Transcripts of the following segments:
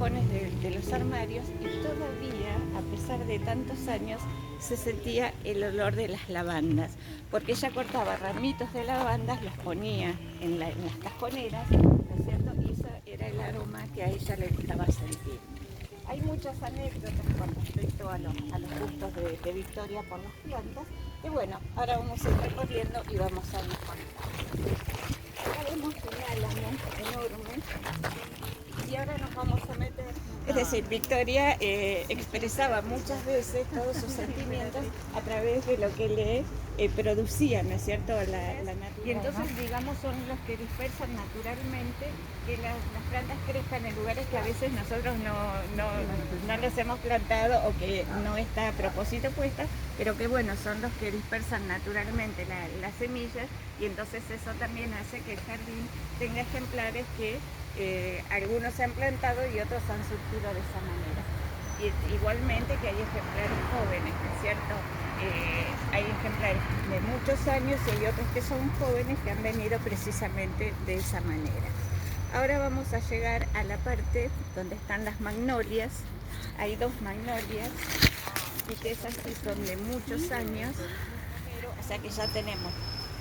cajones de los armarios y todavía, a pesar de tantos años, se sentía el olor de las lavandas, porque ella cortaba ramitos de lavandas, los ponía en las cajoneras, ¿no es cierto? Y ese era el aroma que a ella le gustaba sentir. Hay muchas anécdotas con respecto a los gustos de Victoria por las plantas, y bueno, ahora vamos a ir recorriendo y vamos a ir contando. Acá vemos un álamo enorme y ahora nos vamos a meter. Es decir, Victoria expresaba muchas veces todos sus sentimientos a través de lo que le producía, ¿no es cierto?, la naturaleza. Y entonces, digamos, son los que dispersan naturalmente que las plantas crezcan en lugares que a veces nosotros no los hemos plantado o que no está a propósito puesta, pero que bueno, son los que dispersan naturalmente las semillas, y entonces eso también hace que el jardín tenga ejemplares que algunos se han plantado y otros han surgido de esa manera. Y igualmente que hay ejemplares jóvenes, ¿no es cierto? Hay ejemplares de muchos años y hay otros que son jóvenes que han venido precisamente de esa manera. Ahora vamos a llegar a la parte donde están las magnolias. Hay dos magnolias y que esas sí son de muchos años, o sea que ya tenemos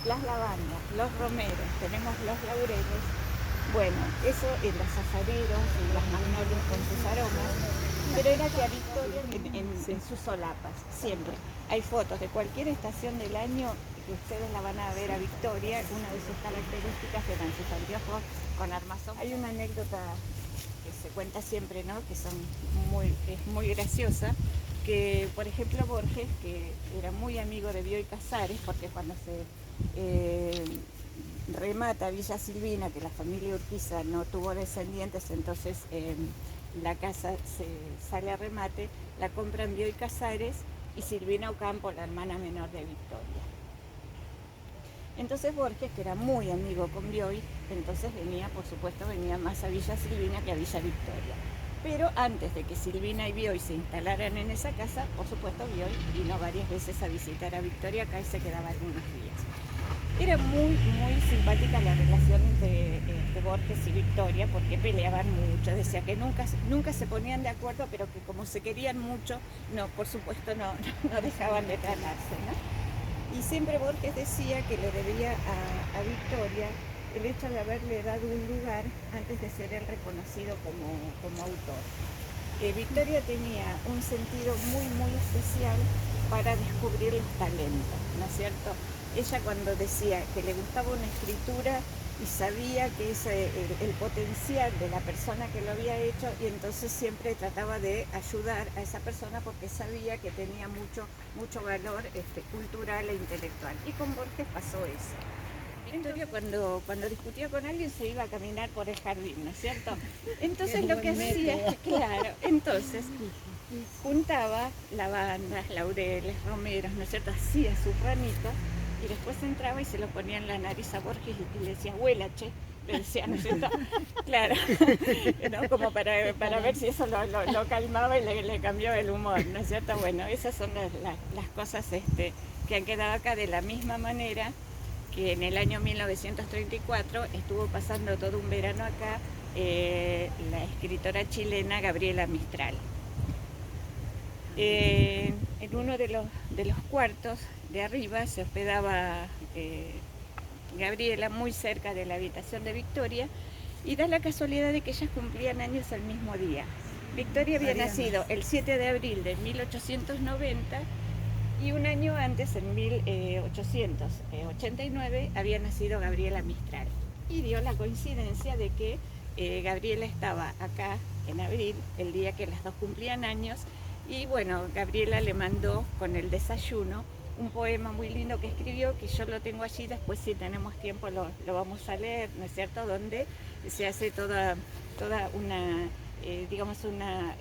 las lavandas, los romeros, tenemos los laureles. Bueno, eso en los azareros, en las magnolias con sus aromas, pero era que a Victoria en sus solapas, siempre. Hay fotos de cualquier estación del año que ustedes la van a ver a Victoria, una de sus características eran sus anteojos con armazón. Hay una anécdota que se cuenta siempre, ¿no?, que es muy graciosa, que por ejemplo Borges, que era muy amigo de Bioy Casares, porque cuando se remata Villa Silvina, que la familia Urquiza no tuvo descendientes, entonces la casa se sale a remate, la compran Bioy Casares y Silvina Ocampo, la hermana menor de Victoria. Entonces Borges, que era muy amigo con Bioy, entonces venía, por supuesto, venía más a Villa Silvina que a Villa Victoria. Pero antes de que Silvina y Bioy se instalaran en esa casa, por supuesto Bioy vino varias veces a visitar a Victoria acá y se quedaba algunos días. Era muy simpática la relación entre Borges y Victoria, porque peleaban mucho, decía que nunca se ponían de acuerdo, pero que como se querían mucho, no, por supuesto no dejaban de tratarse, ¿no? Y siempre Borges decía que le debía a Victoria el hecho de haberle dado un lugar antes de ser él reconocido como autor. Victoria tenía un sentido muy especial para descubrir los talentos, ¿no es cierto? Ella, cuando decía que le gustaba una escritura y sabía que el potencial de la persona que lo había hecho, y entonces siempre trataba de ayudar a esa persona porque sabía que tenía mucho valor cultural e intelectual. Y con Borges pasó eso. Victoria, cuando discutía con alguien, se iba a caminar por el jardín, ¿no es cierto? Entonces lo que hacía, claro, entonces juntaba lavandas, laureles, romeros, ¿no es cierto? Hacía su ramito y después entraba y se lo ponía en la nariz a Borges y le decía, huela, che, le decía, ¿no es cierto? Claro, ¿no? Como para ver si eso lo calmaba y le cambiaba el humor, ¿no es cierto? Bueno, esas son las cosas que han quedado acá, de la misma manera que en el año 1934 estuvo pasando todo un verano acá la escritora chilena Gabriela Mistral. En uno de los cuartos de arriba se hospedaba Gabriela, muy cerca de la habitación de Victoria, y da la casualidad de que ellas cumplían años el mismo día. Victoria había nacido el 7 de abril de 1890 y un año antes, en 1889, había nacido Gabriela Mistral. Y dio la coincidencia de que Gabriela estaba acá en abril, el día que las dos cumplían años, y bueno, Gabriela le mandó con el desayuno un poema muy lindo que escribió, que yo lo tengo allí, después si tenemos tiempo lo vamos a leer, ¿no es cierto?, donde se hace toda una, digamos, una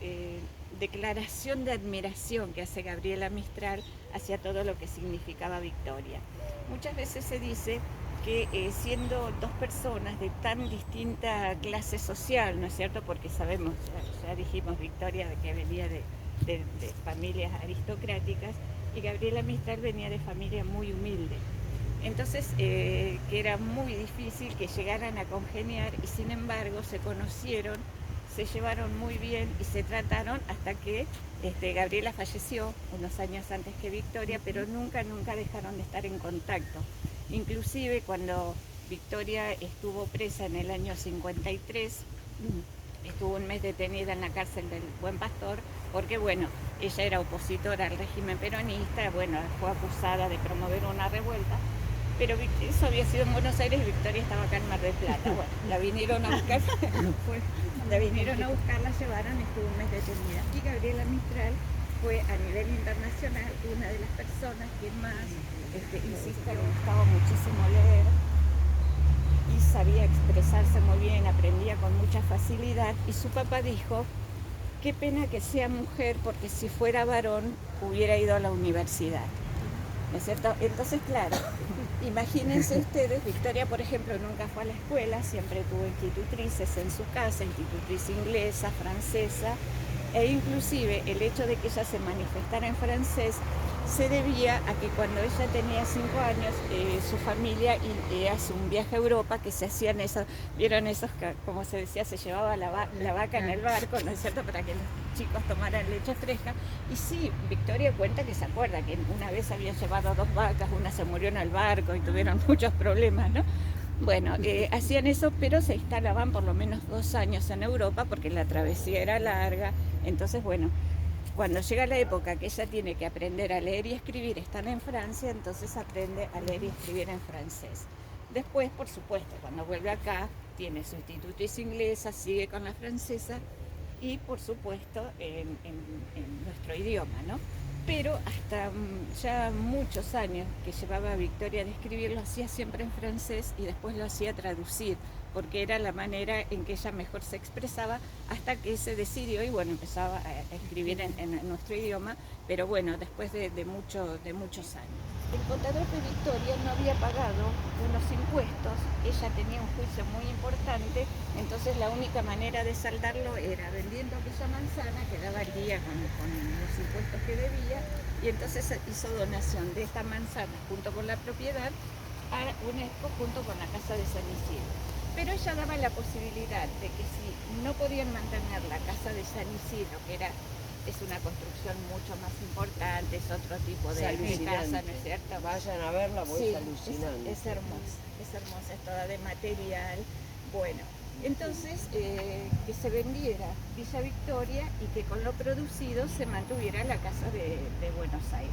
declaración de admiración que hace Gabriela Mistral hacia todo lo que significaba Victoria. Muchas veces se dice que siendo dos personas de tan distinta clase social, ¿no es cierto?, porque sabemos, ya dijimos, Victoria, de que venía de familias aristocráticas, y Gabriela Mistral venía de familia muy humilde. Entonces, que era muy difícil que llegaran a congeniar, y sin embargo se conocieron, se llevaron muy bien y se trataron hasta que Gabriela falleció unos años antes que Victoria, pero nunca dejaron de estar en contacto. Inclusive cuando Victoria estuvo presa en el año 53, estuvo un mes detenida en la cárcel del Buen Pastor, porque bueno, ella era opositora al régimen peronista, bueno, fue acusada de promover una revuelta, pero eso había sido en Buenos Aires y Victoria estaba acá en Mar del Plata. Bueno, la vinieron a buscar, la llevaron y estuvo un mes detenida. Y Gabriela Mistral fue a nivel internacional una de las personas que más, insisto, le gustaba muchísimo leer y sabía expresarse muy bien, aprendía con mucha facilidad, y su papá dijo: qué pena que sea mujer, porque si fuera varón hubiera ido a la universidad. ¿No es cierto? Entonces, claro, imagínense ustedes, Victoria, por ejemplo, nunca fue a la escuela, siempre tuvo institutrices en su casa, institutriz inglesa, francesa, e inclusive el hecho de que ella se manifestara en francés se debía a que cuando ella tenía 5 años, su familia hace un viaje a Europa, que se hacían esos, vieron esos, como se decía, se llevaba la vaca en el barco, ¿no es cierto?, para que los chicos tomaran leche fresca. Y sí, Victoria cuenta que se acuerda que una vez había llevado 2 vacas, una se murió en el barco y tuvieron muchos problemas, ¿no? Bueno, hacían eso, pero se instalaban por lo menos 2 años en Europa porque la travesía era larga. Entonces, bueno, cuando llega la época que ella tiene que aprender a leer y escribir, están en Francia, entonces aprende a leer y escribir en francés. Después, por supuesto, cuando vuelve acá, tiene su institutriz inglesa, sigue con la francesa y, por supuesto, en nuestro idioma, ¿no? Pero hasta ya muchos años que llevaba Victoria de escribir, lo hacía siempre en francés y después lo hacía traducir, porque era la manera en que ella mejor se expresaba, hasta que se decidió y bueno, empezaba a escribir en nuestro idioma, pero bueno, después de muchos años. El contador de Victoria no había pagado unos impuestos, ella tenía un juicio muy importante, entonces la única manera de saldarlo era vendiendo aquella manzana que daba al día con los impuestos que debía, y entonces hizo donación de esta manzana junto con la propiedad a UNESCO junto con la casa de San Isidro. Pero ella daba la posibilidad de que si no podían mantener la casa de San Isidro, que es una construcción mucho más importante, es otro tipo de casa, ¿no es cierto? Vayan a verla, porque sí, es alucinante. Es hermosa, es toda de material. Bueno, entonces que se vendiera Villa Victoria y que con lo producido se mantuviera la casa de Buenos Aires.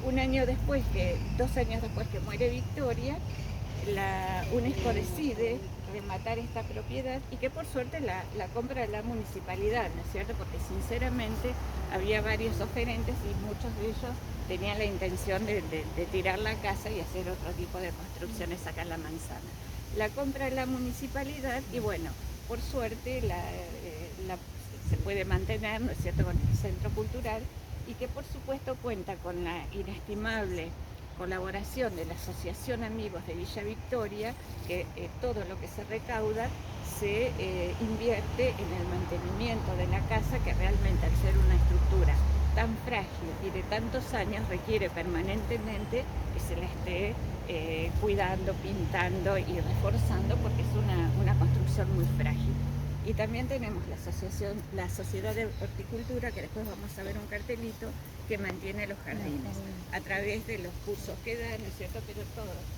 2 años después que muere Victoria, la UNESCO decide rematar esta propiedad y que por suerte la compra la municipalidad, ¿no es cierto? Porque sinceramente había varios oferentes y muchos de ellos tenían la intención de tirar la casa y hacer otro tipo de construcciones acá en La Manzana. La compra la municipalidad y bueno, por suerte se puede mantener, ¿no es cierto?, con el centro cultural, y que por supuesto cuenta con la inestimable colaboración de la Asociación Amigos de Villa Victoria, que todo lo que se recauda se invierte en el mantenimiento de la casa, que realmente al ser una estructura tan frágil y de tantos años requiere permanentemente que se la esté cuidando, pintando y reforzando, porque es una construcción muy frágil. Y también tenemos la Sociedad de Horticultura, que después vamos a ver un cartelito, que mantiene los jardines a través de los cursos que dan, ¿no es cierto? Pero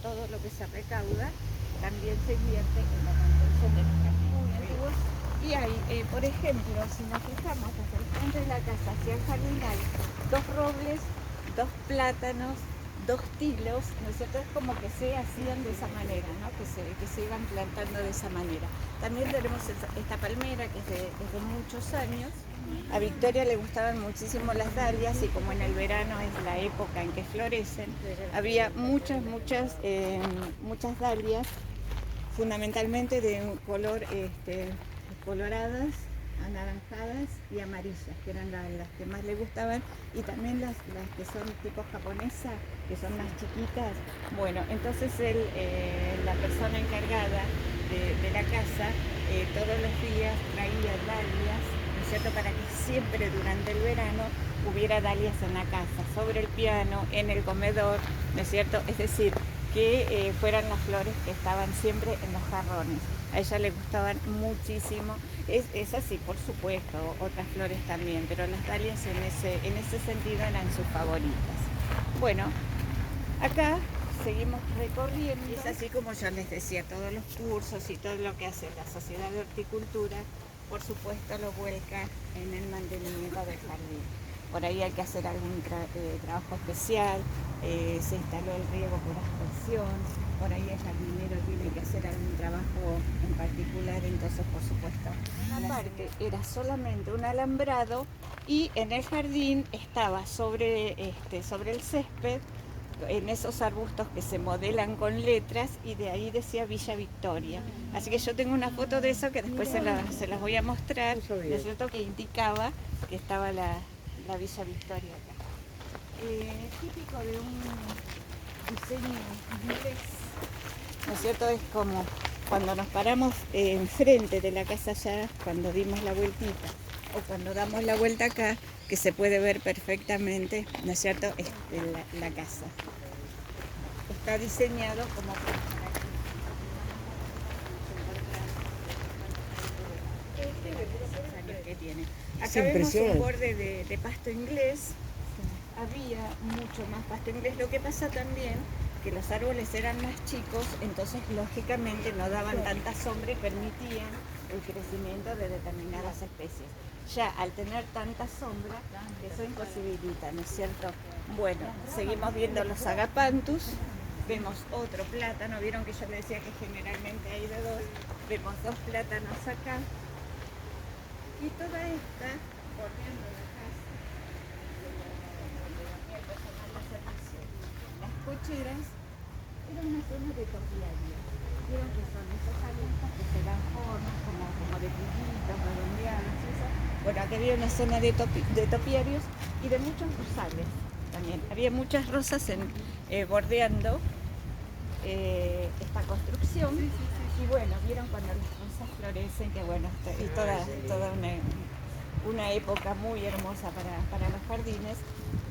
todo lo que se recauda también se invierte en la mantención de los jardines. Y hay, por ejemplo, si nos fijamos desde el frente de la casa hacia el jardín, hay 2 robles, 2 plátanos, 2 tilos, ¿no es cierto? Es como que se hacían de esa manera, ¿no? Que se iban plantando de esa manera. También tenemos esta palmera que es de muchos años. A Victoria le gustaban muchísimo las dalias y como en el verano es la época en que florecen, había muchas dalias, fundamentalmente de un color coloradas, anaranjadas y amarillas, que eran las que más le gustaban, y también las que son tipo japonesa, que son más chiquitas. Bueno, entonces la persona encargada de la casa todos los días traía dalias, ¿no es cierto?, para que siempre durante el verano hubiera dalias en la casa, sobre el piano, en el comedor, ¿no es cierto? Es decir, que fueran las flores que estaban siempre en los jarrones. A ella le gustaban muchísimo. Es así, por supuesto, otras flores también, pero las dalias en ese sentido eran sus favoritas. Bueno, acá seguimos recorriendo. Y es así como yo les decía, todos los cursos y todo lo que hace la Sociedad de Horticultura, por supuesto, lo vuelca en el mantenimiento del jardín. Por ahí hay que hacer algún trabajo especial, se instaló el riego por aspersión, por ahí el jardinero tiene que hacer algún trabajo en particular, entonces por supuesto. Una parte era solamente un alambrado y en el jardín estaba sobre el césped, en esos arbustos que se modelan con letras, y de ahí decía Villa Victoria. Así que yo tengo una foto de eso que después se las voy a mostrar, ¿no es cierto?, que indicaba que estaba la Villa Victoria acá. Típico de un diseño inglés, ¿no es cierto? Es como cuando nos paramos enfrente de la casa allá, cuando dimos la vueltita, o cuando damos la vuelta acá, que se puede ver perfectamente, ¿no es cierto?, la casa. Está diseñado como que tiene. Acá vemos un borde de pasto inglés. Había mucho más pasto inglés. Lo que pasa también que los árboles eran más chicos, entonces lógicamente no daban tanta sombra y permitían el crecimiento de determinadas especies. Ya al tener tanta sombra, eso imposibilita, ¿no es cierto? Bueno, seguimos viendo los agapanthus, vemos otro plátano, vieron que yo le decía que generalmente hay de dos, vemos dos plátanos acá, y toda esta, volviendo a la casa, las cocheras, era una zona de topiaria. Vieron que son esas alentas que se dan formas como de pillitos, redondeadas, eso. Bueno, acá había una zona de topiarios y de muchos rosales también. Había muchas rosas bordeando esta construcción. Y bueno, vieron cuando las rosas florecen, que bueno, es toda una época muy hermosa para los jardines.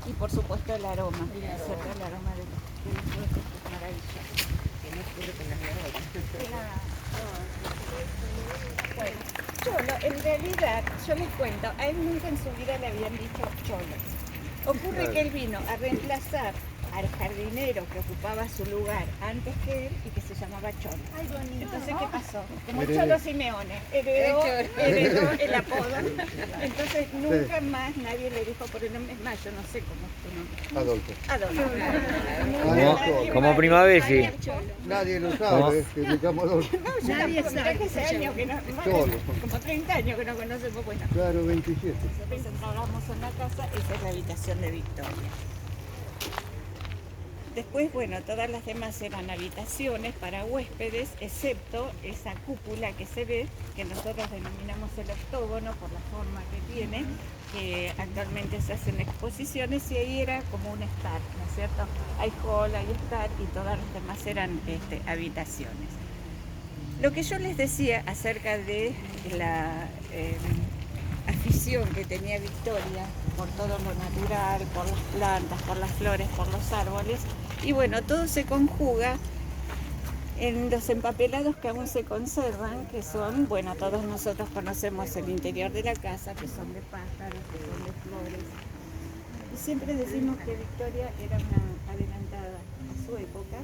Y por supuesto el aroma, ¿no es cierto? El aroma de las flores es maravilloso. Que no ocurre con las de ahora. Bueno, Cholo, en realidad, yo les cuento, a él nunca en su vida le habían dicho Cholo. Ocurre que él vino a reemplazar al jardinero que ocupaba su lugar antes que él y que se llamaba Cholo. Ay, bonito. Entonces, ¿qué pasó? Como Cholo Simeone, heredó el apodo. Entonces, nunca más nadie le dijo por el nombre. Es más, yo no sé cómo es tu nombre. Adolfo. Como Primavera. Nadie lo sabe, que me llamo Adolfo. No, nadie sabe. Hace años que no, como 30 años que no conocemos. Bueno, claro, 27. Nosotros entramos en la casa, esa es la habitación de Victoria. Después, bueno, todas las demás eran habitaciones para huéspedes, excepto esa cúpula que se ve, que nosotros denominamos el octógono por la forma que tiene, que actualmente se hacen exposiciones, y ahí era como un estar, ¿no es cierto? Hay hall, hay estar, y todas las demás eran habitaciones. Lo que yo les decía acerca de la afición que tenía Victoria por todo lo natural, por las plantas, por las flores, por los árboles, y bueno, todo se conjuga en los empapelados que aún se conservan, que son, bueno, todos nosotros conocemos el interior de la casa, que son de pájaros, que son de flores, y siempre decimos que Victoria era una adelantada a su época.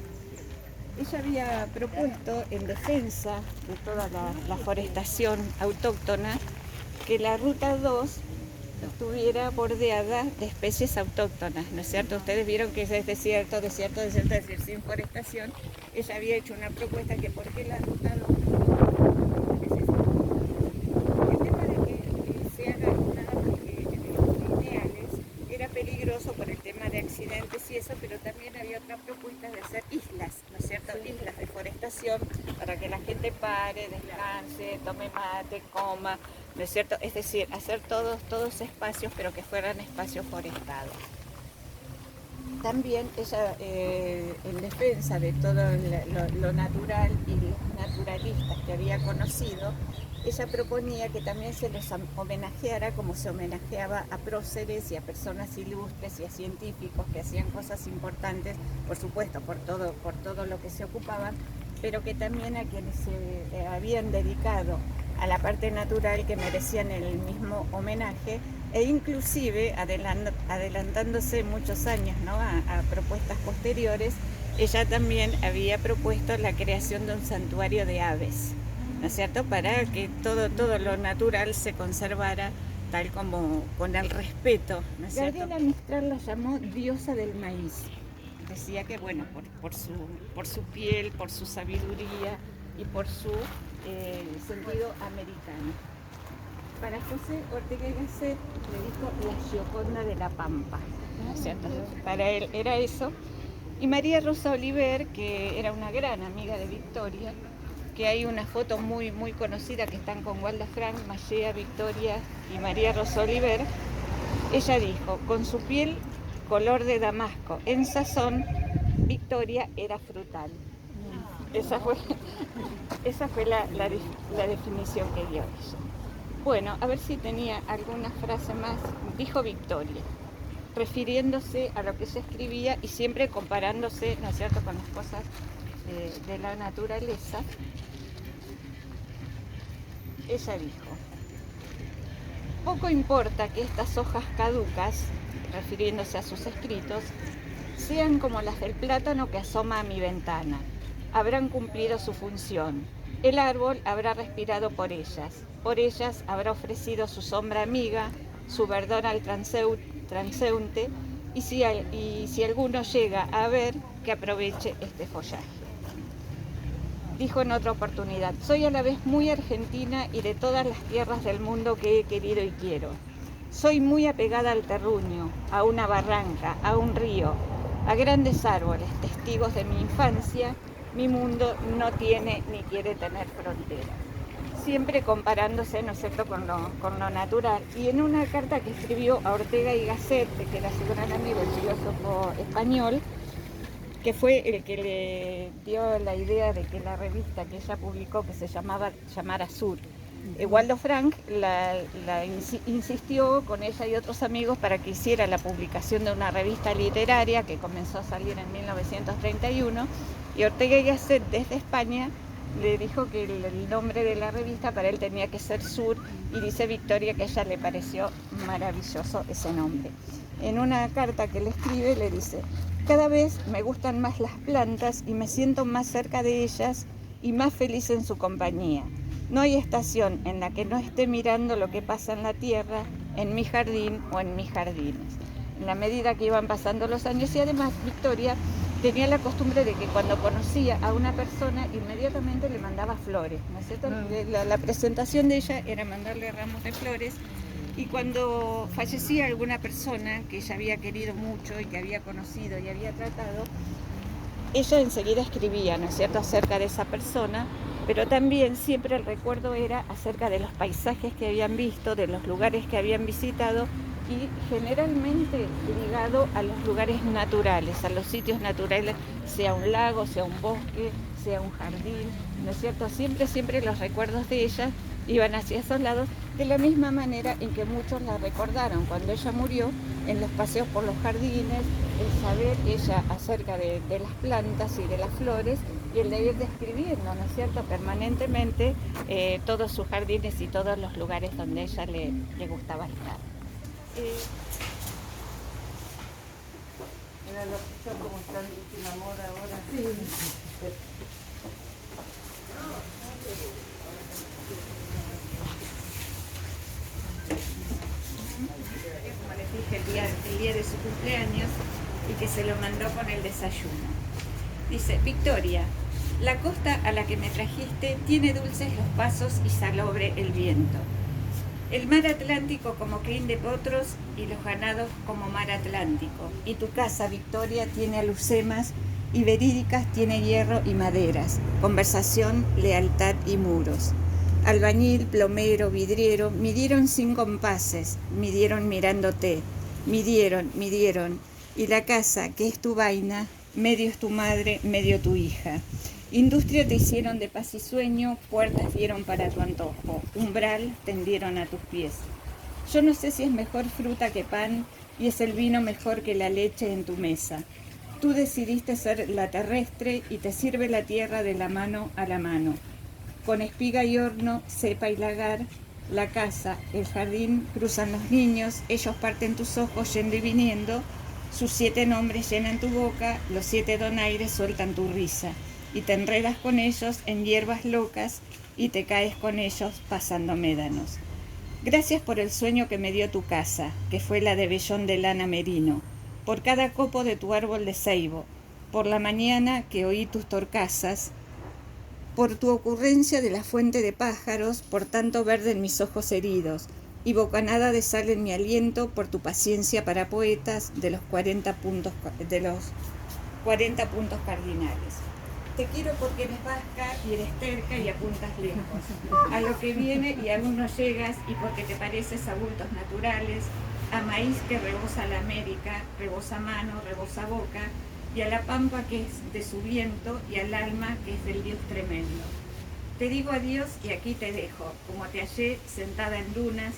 Ella había propuesto, en defensa de toda la forestación autóctona, que la Ruta 2 estuviera bordeada de especies autóctonas, ¿no es cierto? Ustedes vieron que es desierto, es decir, sin forestación. Ella había hecho una propuesta que por qué la Ruta 2 el tema de que se hagan lineales era peligroso por el tema de accidentes y eso, pero también había otra propuesta de hacer islas, ¿no es cierto? Islas de forestación para que la gente pare, descanse, tome mate, coma, ¿no es cierto? Es decir, hacer todos espacios, pero que fueran espacios forestados. También ella, en defensa de todo lo natural y los naturalistas que había conocido, ella proponía que también se los homenajeara como se homenajeaba a próceres y a personas ilustres y a científicos que hacían cosas importantes, por supuesto, por todo lo que se ocupaban, pero que también a quienes se habían dedicado a la parte natural que merecían el mismo homenaje, e inclusive adelantándose muchos años, ¿no?, a propuestas posteriores, ella también había propuesto la creación de un santuario de aves, ¿no es cierto?, para que todo lo natural se conservara tal como con el respeto, ¿no es cierto? Gabriela Mistral la llamó diosa del maíz. Decía que, bueno, por su piel, por su sabiduría y por su sentido americano. Para José Ortega y Gasset le dijo la Gioconda de la Pampa, ¿no es cierto? Para él era eso. Y María Rosa Oliver, que era una gran amiga de Victoria, que hay una foto muy conocida que están con Walda Frank, Mallea, Victoria y María Rosa Oliver. Ella dijo, con su piel color de damasco, en sazón, Victoria era frutal. Esa fue la definición que dio ella. Bueno, a ver si tenía alguna frase más. Dijo Victoria, refiriéndose a lo que ella escribía y siempre comparándose, ¿no es cierto?, con las cosas de la naturaleza. Ella dijo, poco importa que estas hojas caducas, refiriéndose a sus escritos, sean como las del plátano que asoma a mi ventana. Habrán cumplido su función. El árbol habrá respirado por ellas habrá ofrecido su sombra amiga, su verdor al transeúnte, y si alguno llega a ver, que aproveche este follaje. Dijo en otra oportunidad, soy a la vez muy argentina y de todas las tierras del mundo que he querido y quiero. Soy muy apegada al terruño, a una barranca, a un río, a grandes árboles, testigos de mi infancia. Mi mundo no tiene ni quiere tener frontera. Siempre comparándose, ¿no es cierto?, con lo natural. Y en una carta que escribió a Ortega y Gasset, que era su gran amigo, el filósofo español, que fue el que le dio la idea de que la revista que ella publicó, que se llamara Sur, Waldo Frank insistió con ella y otros amigos para que hiciera la publicación de una revista literaria que comenzó a salir en 1931, y Ortega y Gasset desde España le dijo que el nombre de la revista para él tenía que ser Sur, y dice Victoria que a ella le pareció maravilloso ese nombre. En una carta que le escribe le dice, cada vez me gustan más las plantas y me siento más cerca de ellas y más feliz en su compañía. No hay estación en la que no esté mirando lo que pasa en la tierra, en mi jardín o en mis jardines. En la medida que iban pasando los años, y además Victoria tenía la costumbre de que cuando conocía a una persona inmediatamente le mandaba flores, ¿no es cierto? La presentación de ella era mandarle ramos de flores, y cuando fallecía alguna persona que ella había querido mucho y que había conocido y había tratado, ella enseguida escribía, ¿no es cierto?, acerca de esa persona, pero también siempre el recuerdo era acerca de los paisajes que habían visto, de los lugares que habían visitado, y generalmente ligado a los lugares naturales, a los sitios naturales, sea un lago, sea un bosque, sea un jardín, ¿no es cierto? Siempre los recuerdos de ella iban hacia esos lados, de la misma manera en que muchos la recordaron cuando ella murió, en los paseos por los jardines, el saber ella acerca de las plantas y de las flores, y el de ir describiendo, ¿no es cierto?, permanentemente todos sus jardines y todos los lugares donde a ella le gustaba estar. Mira los pichos como están de última moda ahora. Sí. Como les dije, el día de su cumpleaños, y que se lo mandó con el desayuno. Dice, Victoria, la costa a la que me trajiste tiene dulces los pasos y salobre el viento. El mar Atlántico como crin de potros y los ganados como mar Atlántico. Y tu casa, Victoria, tiene alucemas y verídicas tiene hierro y maderas, conversación, lealtad y muros. Albañil, plomero, vidriero, midieron sin compases, midieron mirándote, midieron, y la casa, que es tu vaina, medio es tu madre, medio tu hija. Industria te hicieron de paz y sueño, puertas dieron para tu antojo, umbral tendieron a tus pies. Yo no sé si es mejor fruta que pan, y es el vino mejor que la leche en tu mesa. Tú decidiste ser la terrestre y te sirve la tierra de la mano a la mano. Con espiga y horno, cepa y lagar, la casa, el jardín, cruzan los niños, ellos parten tus ojos yendo y viniendo, sus 7 nombres llenan tu boca, los 7 donaires sueltan tu risa, y te enredas con ellos en hierbas locas y te caes con ellos pasando médanos. Gracias por el sueño que me dio tu casa, que fue la de vellón de lana merino, por cada copo de tu árbol de ceibo, por la mañana que oí tus torcasas, por tu ocurrencia de la fuente de pájaros, por tanto verde en mis ojos heridos, y bocanada de sal en mi aliento, por tu paciencia para poetas de los 40 puntos cardinales. Te quiero porque eres vasca y eres terca y apuntas lejos, a lo que viene y aún no llegas, y porque te pareces a bultos naturales, a maíz que rebosa la América, rebosa mano, rebosa boca, y a la pampa que es de su viento, y al alma que es del Dios tremendo. Te digo adiós y aquí te dejo, como te hallé sentada en dunas,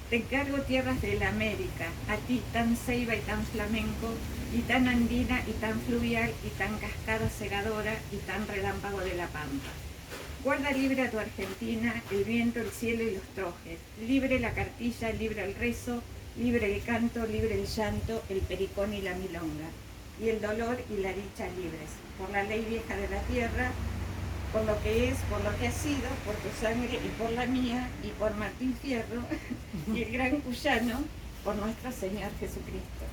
te encargo tierras de la América, a ti tan ceiba y tan flamenco, y tan andina y tan fluvial, y tan cascada segadora, y tan relámpago de la pampa. Guarda libre a tu Argentina, el viento, el cielo y los trojes, libre la cartilla, libre el rezo, libre el canto, libre el llanto, el pericón y la milonga, y el dolor y la dicha libres, por la ley vieja de la tierra, por lo que es, por lo que ha sido, por tu sangre y por la mía, y por Martín Fierro, y el gran cuyano, por nuestro Señor Jesucristo.